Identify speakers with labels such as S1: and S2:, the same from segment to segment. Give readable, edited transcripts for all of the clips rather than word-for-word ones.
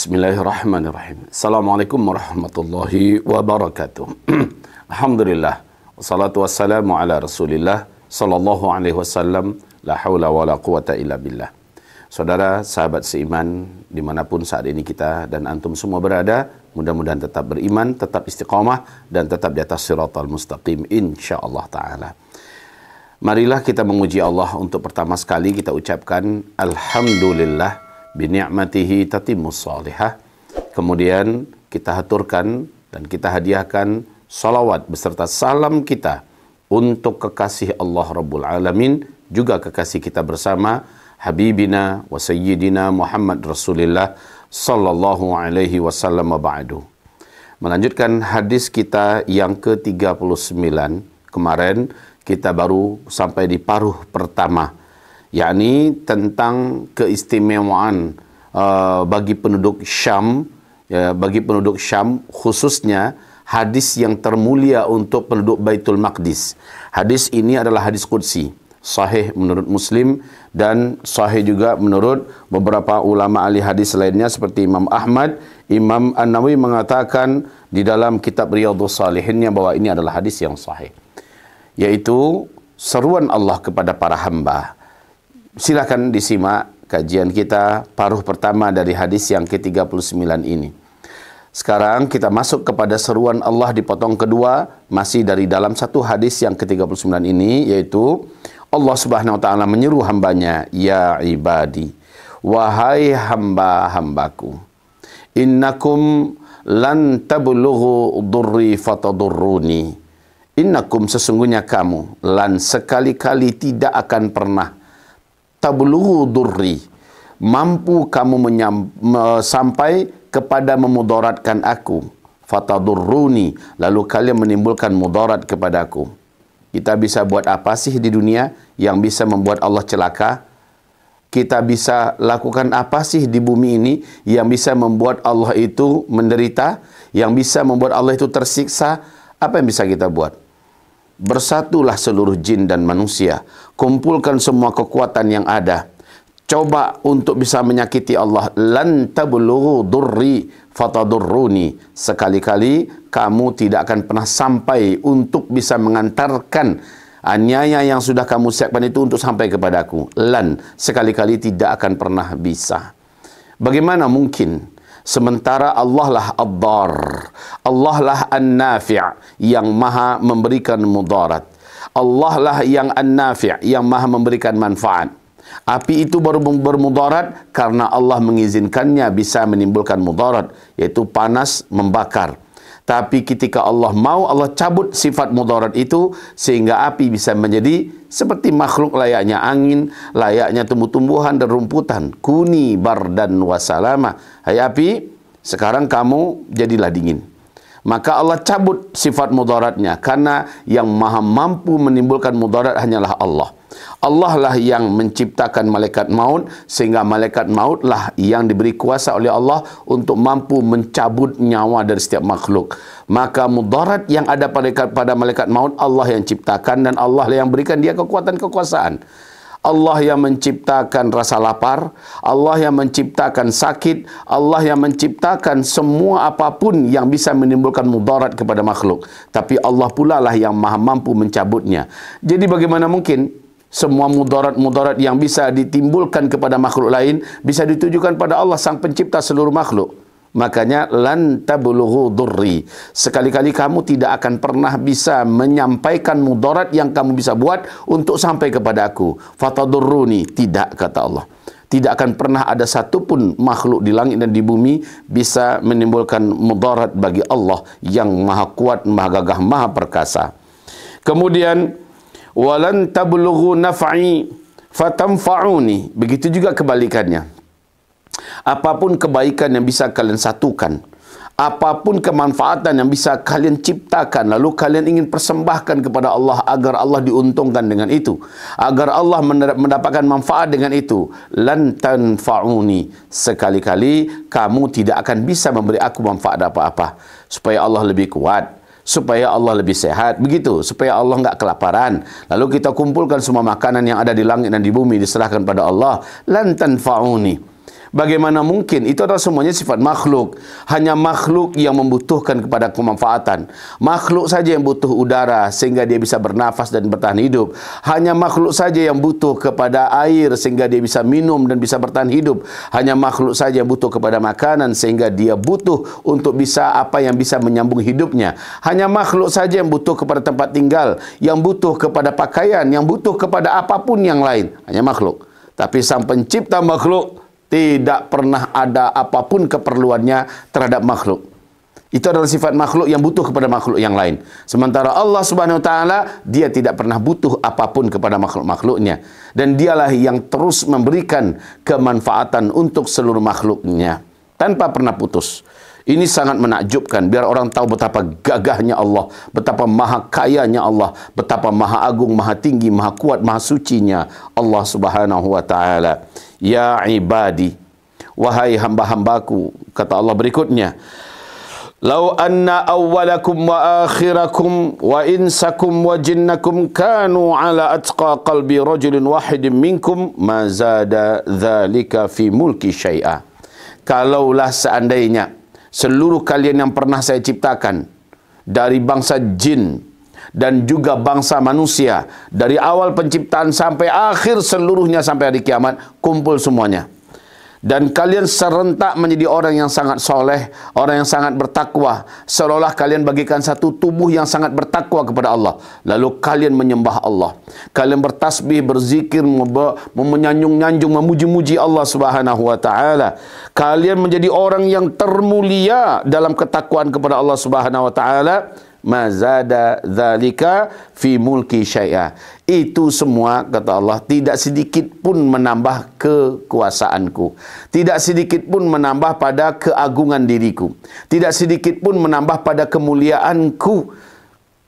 S1: Bismillahirrahmanirrahim. Assalamualaikum warahmatullahi wabarakatuh. Alhamdulillah. Wassalatu wassalamu ala Rasulillah sallallahu alaihi wasallam. La haula wala quwata illa billah. Saudara, sahabat seiman, dimanapun saat ini kita dan antum semua berada, mudah-mudahan tetap beriman, tetap istiqamah, dan tetap di atas siratal mustaqim insyaallah ta'ala. Marilah kita memuji Allah. Untuk pertama sekali kita ucapkan Alhamdulillah bini'matihi tatimmus salihah. Kemudian kita haturkan dan kita hadiahkan salawat beserta salam kita untuk kekasih Allah Rabbul Alamin, juga kekasih kita bersama Habibina wa Sayyidina Muhammad Rasulullah sallallahu alaihi wasallam wa ba'du. Melanjutkan hadis kita yang ke-39. Kemarin kita baru sampai di paruh pertama, yakni tentang keistimewaan bagi penduduk Syam, bagi penduduk Syam khususnya hadis yang termulia untuk penduduk Baitul Maqdis. Hadis ini adalah hadis qudsi, sahih menurut Muslim dan sahih juga menurut beberapa ulama ahli hadis lainnya seperti Imam Ahmad. Imam An-Nawawi mengatakan di dalam kitab Riyadhus Shalihinnya bahwa ini adalah hadis yang sahih, yaitu seruan Allah kepada para hamba. Silakan disimak kajian kita paruh pertama dari hadis yang ke-39 ini. Sekarang kita masuk kepada seruan Allah di potong kedua, masih dari dalam satu hadis yang ke-39 ini, yaitu Allah Subhanahu wa taala menyeru hambanya, ya ibadi, wahai hamba-hambaku, innakum lan tablughu durri fatadurruni. Innakum, sesungguhnya kamu, lan sekali-kali tidak akan pernah, tablughu durri, mampu kamu sampai kepada memudaratkan aku, fatadurruni, lalu kalian menimbulkan mudarat kepadaku. Kita bisa buat apa sih di dunia yang bisa membuat Allah celaka? Kita bisa lakukan apa sih di bumi ini yang bisa membuat Allah itu menderita, yang bisa membuat Allah itu tersiksa? Apa yang bisa kita buat? Bersatulah seluruh jin dan manusia, kumpulkan semua kekuatan yang ada, coba untuk bisa menyakiti Allah. Lan tablughu durri fatadurruni, sekali-kali kamu tidak akan pernah sampai untuk bisa mengantarkan aniaya yang sudah kamu siapkan itu untuk sampai kepadaku. Lan, sekali-kali tidak akan pernah bisa. Bagaimana mungkin? Sementara Allah lah ad-dar, Allah lah an-nafi' yang maha memberikan mudarat, Allah lah yang an-nafi' yang maha memberikan manfaat. Api itu baru bermudarat karena Allah mengizinkannya bisa menimbulkan mudarat, yaitu panas membakar. Tapi ketika Allah mau, Allah cabut sifat mudarat itu sehingga api bisa menjadi seperti makhluk layaknya angin, layaknya tumbuh-tumbuhan dan rumputan. Kuni bardan wasalama. Hai api, sekarang kamu jadilah dingin. Maka Allah cabut sifat mudaratnya karena yang maha mampu menimbulkan mudarat hanyalah Allah. Allah lah yang menciptakan malaikat maut, sehingga malaikat maut lah yang diberi kuasa oleh Allah untuk mampu mencabut nyawa dari setiap makhluk. Maka mudarat yang ada pada malaikat maut Allah yang ciptakan, dan Allah yang berikan dia kekuatan kekuasaan. Allah yang menciptakan rasa lapar, Allah yang menciptakan sakit, Allah yang menciptakan semua apapun yang bisa menimbulkan mudarat kepada makhluk. Tapi Allah pula lah yang maha mampu mencabutnya. Jadi bagaimana mungkin semua mudarat-mudarat yang bisa ditimbulkan kepada makhluk lain bisa ditujukan pada Allah sang pencipta seluruh makhluk? Makanya lan tablughu durri, sekali-kali kamu tidak akan pernah bisa menyampaikan mudarat yang kamu bisa buat untuk sampai kepada aku. Fatadurruni, tidak, kata Allah. Tidak akan pernah ada satupun makhluk di langit dan di bumi bisa menimbulkan mudarat bagi Allah yang maha kuat, maha gagah, maha perkasa. Kemudian walan tablughu naf'i fatanfa'uni, begitu juga kebalikannya. Apapun kebaikan yang bisa kalian satukan, apapun kemanfaatan yang bisa kalian ciptakan, lalu kalian ingin persembahkan kepada Allah agar Allah diuntungkan dengan itu, agar Allah mendapatkan manfaat dengan itu, lan tanfa'uni, sekali-kali kamu tidak akan bisa memberi aku manfaat apa-apa. Supaya Allah lebih kuat, supaya Allah lebih sehat, begitu, supaya Allah enggak kelaparan. Lalu kita kumpulkan semua makanan yang ada di langit dan di bumi, diserahkan pada Allah. Lan tanfa'uni, Bagaimana mungkin? Itu adalah semuanya sifat makhluk. Hanya makhluk yang membutuhkan kepada kemanfaatan. Makhluk saja yang butuh udara sehingga dia bisa bernafas dan bertahan hidup. Hanya makhluk saja yang butuh kepada air sehingga dia bisa minum dan bisa bertahan hidup. Hanya makhluk saja yang butuh kepada makanan sehingga dia butuh untuk bisa apa yang bisa menyambung hidupnya. Hanya makhluk saja yang butuh kepada tempat tinggal, yang butuh kepada pakaian, yang butuh kepada apapun yang lain. Hanya makhluk. Tapi sang pencipta makhluk tidak pernah ada apapun keperluannya terhadap makhluk. Itu adalah sifat makhluk yang butuh kepada makhluk yang lain. Sementara Allah Subhanahu wa taala, dia tidak pernah butuh apapun kepada makhluk-makhluknya. Dan dialah yang terus memberikan kemanfaatan untuk seluruh makhluknya tanpa pernah putus. Ini sangat menakjubkan, biar orang tahu betapa gagahnya Allah, betapa maha kayanya Allah, betapa maha agung, maha tinggi, maha kuat, maha sucinya Allah Subhanahu wa taala. Ya ibadi, wahai hamba-hambaku, kata Allah berikutnya, Lau anna awwalakum wa akhirakum wa insakum wa jinnakum kanu ala atqa qalbi rajulin wahidin minkum ma zada dhalika fi mulki syai'a. Kalaulah seandainya seluruh kalian yang pernah saya ciptakan, dari bangsa jin dan juga bangsa manusia, dari awal penciptaan sampai akhir seluruhnya sampai hari kiamat, kumpul semuanya. Dan kalian serentak menjadi orang yang sangat soleh, orang yang sangat bertakwa, seolah-olah kalian bagikan satu tubuh yang sangat bertakwa kepada Allah. Lalu kalian menyembah Allah, kalian bertasbih, berzikir, menyanjung-nyanjung, memuji-muji Allah Subhanahu wa taala. Kalian menjadi orang yang termulia dalam ketakwaan kepada Allah Subhanahu wa taala. Mazada dzalika fi mulki syai'a. Itu semua, kata Allah, tidak sedikit pun menambah kekuasaanku, tidak sedikit pun menambah pada keagungan diriku, tidak sedikit pun menambah pada kemuliaanku.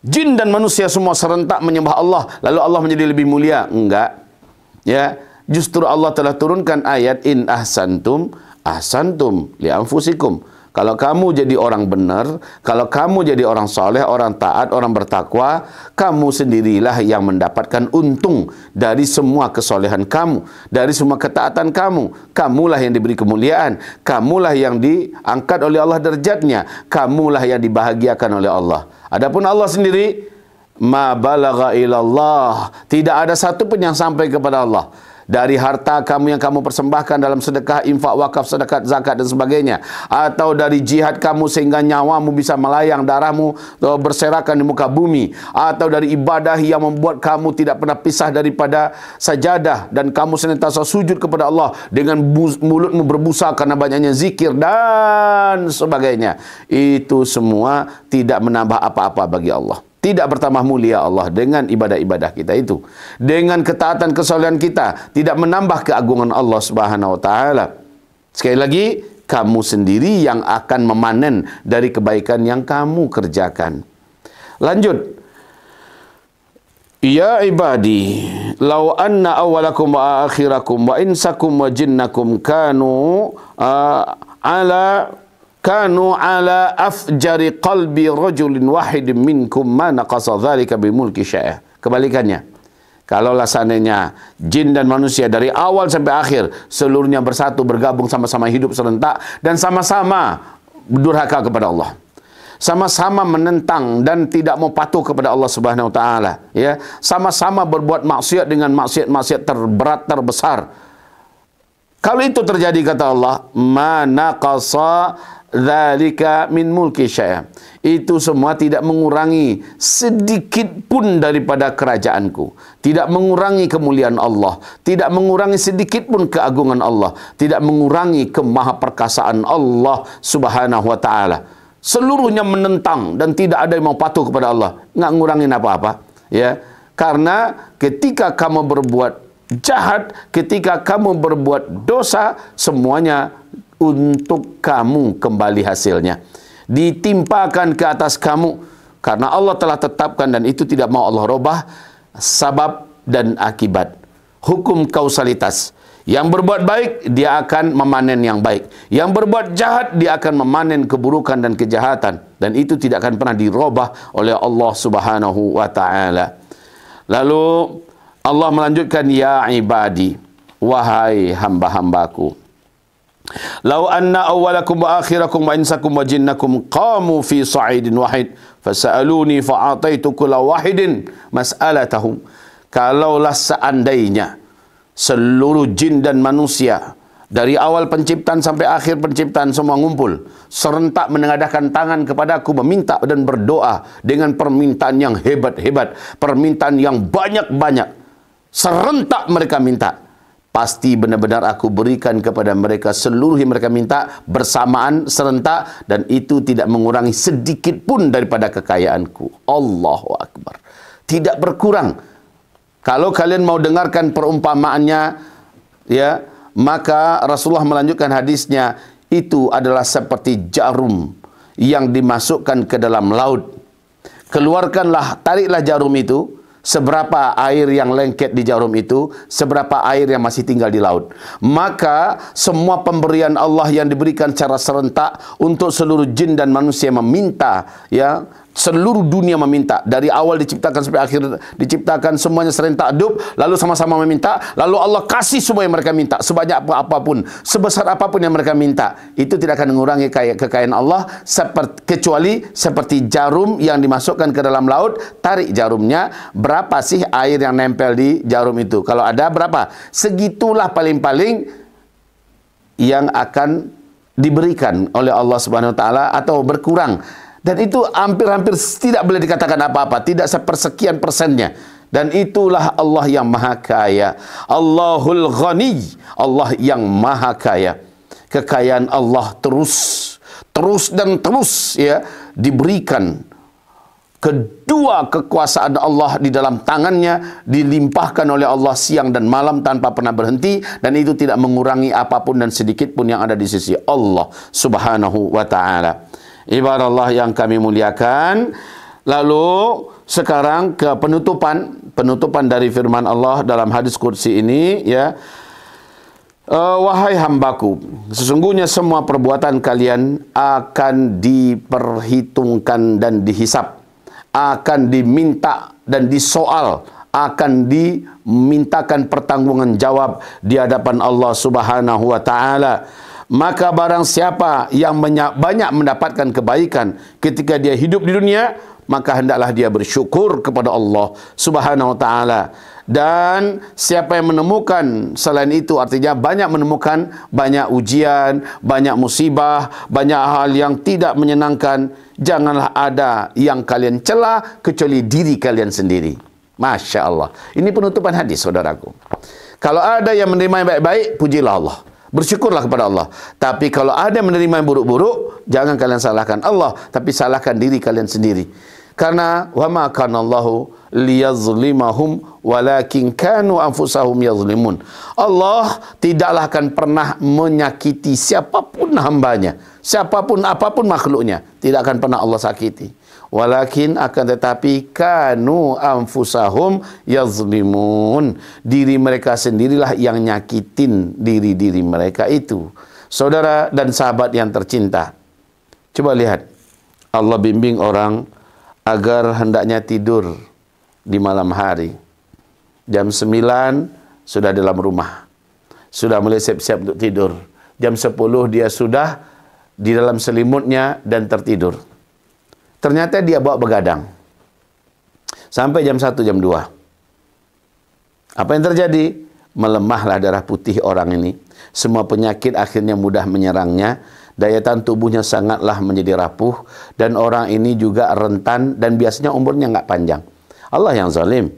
S1: Jin dan manusia semua serentak menyembah Allah, lalu Allah menjadi lebih mulia? Enggak. Ya, justru Allah telah turunkan ayat in ahsantum ahsantum li anfusikum. Kalau kamu jadi orang benar, kalau kamu jadi orang soleh, orang taat, orang bertakwa, kamu sendirilah yang mendapatkan untung dari semua kesolehan kamu, dari semua ketaatan kamu. Kamulah yang diberi kemuliaan, kamulah yang diangkat oleh Allah derajatnya, kamulah yang dibahagiakan oleh Allah. Adapun Allah sendiri, ma balagha ilallah, tidak ada satu pun yang sampai kepada Allah. Dari harta kamu yang kamu persembahkan dalam sedekah, infak, wakaf, sedekah, zakat dan sebagainya, atau dari jihad kamu sehingga nyawamu bisa melayang, darahmu berserakan di muka bumi, atau dari ibadah yang membuat kamu tidak pernah pisah daripada sajadah dan kamu senantiasa sujud kepada Allah dengan mulutmu berbusa karena banyaknya zikir dan sebagainya. Itu semua tidak menambah apa-apa bagi Allah. Tidak bertambah mulia Allah dengan ibadah-ibadah kita itu. Dengan ketaatan kesolehan kita, tidak menambah keagungan Allah Subhanahu wa taala. Sekali lagi, kamu sendiri yang akan memanen dari kebaikan yang kamu kerjakan. Lanjut. Ya ibadi, law anna awwalakum wa akhirakum wa insakum wa jinnakum kanu ala afjari qalbi rajulin wahidin minkum ma naqasa dzalika bimulki syai'a. Kebalikannya, kalaulah seandainya jin dan manusia dari awal sampai akhir seluruhnya bersatu, bergabung, sama-sama hidup serentak dan sama-sama durhaka kepada Allah, sama-sama menentang dan tidak mau patuh kepada Allah Subhanahu wa taala, ya, sama-sama berbuat maksiat dengan maksiat-maksiat terberat, terbesar. Kalau itu terjadi, kata Allah, ma naqasa dzalika min mulki syai'a. Itu semua tidak mengurangi sedikit pun daripada kerajaanku, tidak mengurangi kemuliaan Allah, tidak mengurangi sedikit pun keagungan Allah, tidak mengurangi kemahaperkasaan Allah Subhanahu wa taala. Seluruhnya menentang dan tidak ada yang mau patuh kepada Allah, nggak ngurangin apa-apa, ya. Karena ketika kamu berbuat jahat, ketika kamu berbuat dosa, semuanya untuk kamu kembali hasilnya, ditimpakan ke atas kamu, karena Allah telah tetapkan dan itu tidak mau Allah robah, sabab dan akibat, hukum kausalitas. Yang berbuat baik, dia akan memanen yang baik, yang berbuat jahat, dia akan memanen keburukan dan kejahatan, dan itu tidak akan pernah dirubah oleh Allah Subhanahu wa ta'ala. Lalu Allah melanjutkan, ya ibadi, wahai hamba-hambaku, Lau anna awwalakum wa akhirakum wa insakum wa jinnakum qamu fi sa'idin wahid fasa'aluni fa'ataitu kulla wahidin mas'alatahum. Kalaulah seandainya seluruh jin dan manusia dari awal penciptaan sampai akhir penciptaan semua ngumpul serentak menengadahkan tangan kepadaku meminta dan berdoa dengan permintaan yang hebat-hebat, permintaan yang banyak-banyak, serentak mereka minta, pasti benar-benar aku berikan kepada mereka seluruh yang mereka minta bersamaan serentak, dan itu tidak mengurangi sedikit pun daripada kekayaanku. Allahu Akbar. Tidak berkurang. Kalau kalian mau dengarkan perumpamaannya, ya, maka Rasulullah melanjutkan hadisnya, itu adalah seperti jarum yang dimasukkan ke dalam laut. Keluarkanlah, tariklah jarum itu. Seberapa air yang lengket di jarum itu, seberapa air yang masih tinggal di laut. Maka semua pemberian Allah yang diberikan secara serentak untuk seluruh jin dan manusia meminta, ya, seluruh dunia meminta, dari awal diciptakan sampai akhir diciptakan semuanya serentak hidup, lalu sama-sama meminta, lalu Allah kasih semua yang mereka minta, sebanyak apapun, sebesar apapun yang mereka minta. Itu tidak akan mengurangi kekayaan Allah, kecuali seperti jarum yang dimasukkan ke dalam laut. Tarik jarumnya, berapa sih air yang nempel di jarum itu? Kalau ada berapa? Segitulah paling-paling yang akan diberikan oleh Allah Subhanahu wa taala, atau berkurang. Dan itu hampir-hampir tidak boleh dikatakan apa-apa, tidak sepersekian persennya. Dan itulah Allah yang maha kaya. Allahul Ghani, Allah yang maha kaya. Kekayaan Allah terus dan terus, ya, diberikan. Kedua kekuasaan Allah di dalam tangannya dilimpahkan oleh Allah siang dan malam tanpa pernah berhenti, dan itu tidak mengurangi apapun dan sedikit pun yang ada di sisi Allah Subhanahu wa taala. Ibarat Allah yang kami muliakan. Lalu sekarang ke penutupan dari firman Allah dalam hadis qudsi ini, ya. Wahai hambaku, sesungguhnya semua perbuatan kalian akan diperhitungkan dan dihisap, akan diminta dan disoal, akan dimintakan pertanggungan jawab di hadapan Allah Subhanahu wa taala. Maka barang siapa yang banyak mendapatkan kebaikan ketika dia hidup di dunia, maka hendaklah dia bersyukur kepada Allah Subhanahu wa taala. Dan siapa yang menemukan selain itu, artinya banyak menemukan banyak ujian, banyak musibah, banyak hal yang tidak menyenangkan, janganlah ada yang kalian cela kecuali diri kalian sendiri. Masya Allah. Ini penutupan hadis, saudaraku. Kalau ada yang menerima yang baik-baik, pujilah Allah, bersyukurlah kepada Allah. Tapi kalau ada yang menerima yang buruk-buruk, jangan kalian salahkan Allah, tapi salahkan diri kalian sendiri. Karena wa ma kana Allahu liyazlimahum walakin kanu anfusahum yazlimun. Allah tidaklah akan pernah menyakiti siapapun hambanya, siapapun apapun makhluknya, tidak akan pernah Allah sakiti. Walakin akan tetapi kanu anfusahum yazlimun, diri mereka sendirilah yang nyakitin diri-diri mereka itu. Saudara dan sahabat yang tercinta, coba lihat, Allah bimbing orang agar hendaknya tidur di malam hari. Jam 9 sudah dalam rumah, sudah mulai siap-siap untuk tidur. Jam 10 dia sudah di dalam selimutnya dan tertidur. Ternyata dia bawa begadang sampai jam 1, jam 2. Apa yang terjadi? Melemahlah darah putih orang ini. Semua penyakit akhirnya mudah menyerangnya. Daya tahan tubuhnya sangatlah menjadi rapuh. Dan orang ini juga rentan dan biasanya umurnya nggak panjang. Allah yang zalim,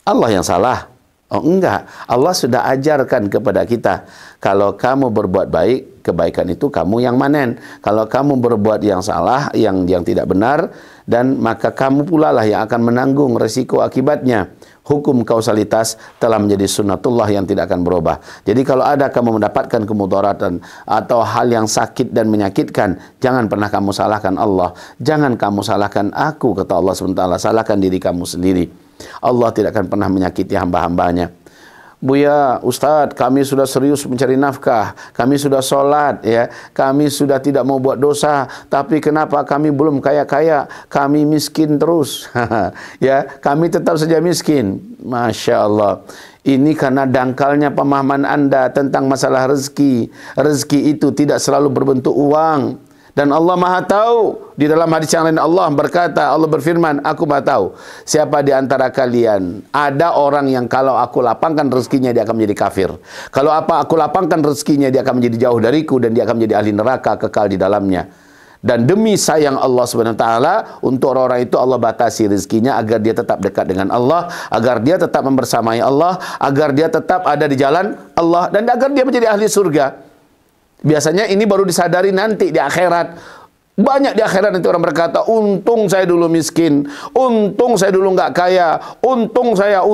S1: Allah yang salah? Oh enggak, Allah sudah ajarkan kepada kita, kalau kamu berbuat baik, kebaikan itu kamu yang manen. Kalau kamu berbuat yang salah, yang tidak benar, dan maka kamu pula lah yang akan menanggung resiko akibatnya. Hukum kausalitas telah menjadi sunnatullah yang tidak akan berubah. Jadi kalau ada kamu mendapatkan kemudaratan atau hal yang sakit dan menyakitkan, jangan pernah kamu salahkan Allah. Jangan kamu salahkan aku, kata Allah SWT. Salahkan diri kamu sendiri. Allah tidak akan pernah menyakiti hamba-hambanya. Buya, Ustadz, kami sudah serius mencari nafkah, kami sudah sholat, ya, kami sudah tidak mau buat dosa, tapi kenapa kami belum kaya-kaya, kami miskin terus. Ya, kami tetap saja miskin. Masya Allah. Ini karena dangkalnya pemahaman Anda tentang masalah rezeki. Rezeki itu tidak selalu berbentuk uang. Dan Allah Maha tahu. Di dalam hadis yang lain Allah berkata, Allah berfirman, aku Maha tahu siapa di antara kalian ada orang yang kalau aku lapangkan rezekinya dia akan menjadi kafir. Kalau aku lapangkan rezekinya dia akan menjadi jauh dariku dan dia akan menjadi ahli neraka kekal di dalamnya. Dan demi sayang Allah SWT untuk orang-orang itu Allah batasi rezekinya agar dia tetap dekat dengan Allah, agar dia tetap membersamai Allah, agar dia tetap ada di jalan Allah, dan agar dia menjadi ahli surga. Biasanya ini baru disadari nanti di akhirat. Banyak di akhirat nanti orang berkata, untung saya dulu miskin, untung saya dulu nggak kaya, untung saya.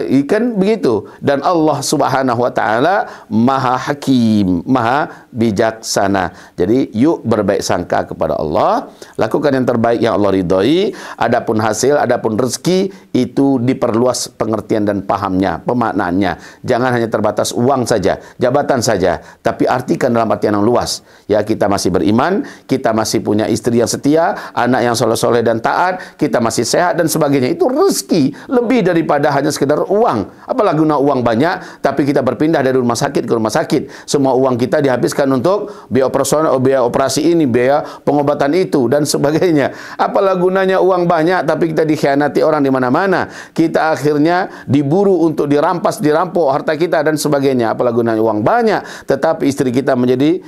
S1: Ikan begitu. Dan Allah Subhanahu wa taala Maha Hakim, Maha bijaksana. Jadi yuk berbaik sangka kepada Allah, lakukan yang terbaik yang Allah ridhoi. Adapun hasil, adapun rezeki itu diperluas pengertian dan pahamnya, pemaknaannya. Jangan hanya terbatas uang saja, jabatan saja, tapi artikan dalam artian yang luas. Ya, kita masih beriman, kita masih punya istri yang setia, anak yang soleh-soleh dan taat, kita masih sehat dan sebagainya. Itu rezeki lebih daripada hanya sekedar uang. Apalah guna uang banyak tapi kita berpindah dari rumah sakit ke rumah sakit. Semua uang kita dihabiskan untuk biaya operasional, biaya operasi ini, biaya pengobatan itu dan sebagainya. Apalah gunanya uang banyak tapi kita dikhianati orang di mana-mana. Kita akhirnya diburu untuk dirampas, dirampok harta kita dan sebagainya. Apalah gunanya uang banyak tetapi istri kita menjadi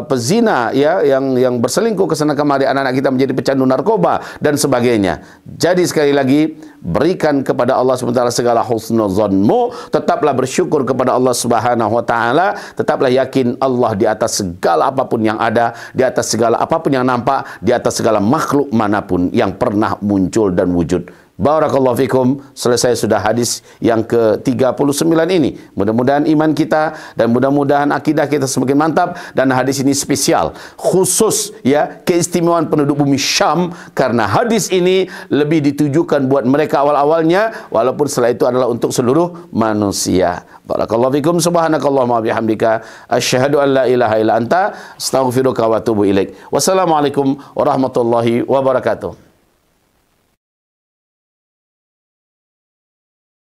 S1: pezina, ya, yang berselingkuh ke sana kemari, anak-anak kita menjadi pecandu narkoba dan sebagainya. Jadi sekali lagi, berikan kepada Allah SWT segala husnuzanmu, tetaplah bersyukur kepada Allah Subhanahu wa taala, tetaplah yakin Allah di atas segala apapun yang ada, di atas segala apapun yang nampak, di atas segala makhluk manapun yang pernah muncul dan wujud. Barakallahu fikum. Selesai sudah hadis yang ke-39 ini. Mudah-mudahan iman kita dan mudah-mudahan akidah kita semakin mantap, dan hadis ini spesial khusus, ya, keistimewaan penduduk bumi Syam, karena hadis ini lebih ditujukan buat mereka awal-awalnya, walaupun setelah itu adalah untuk seluruh manusia. Barakallahu fikum. Subhanakallahumma bihamdika asyhadu an la ilaha illa anta astaghfiruka wa atubu ilaik. Wassalamualaikum warahmatullahi wabarakatuh.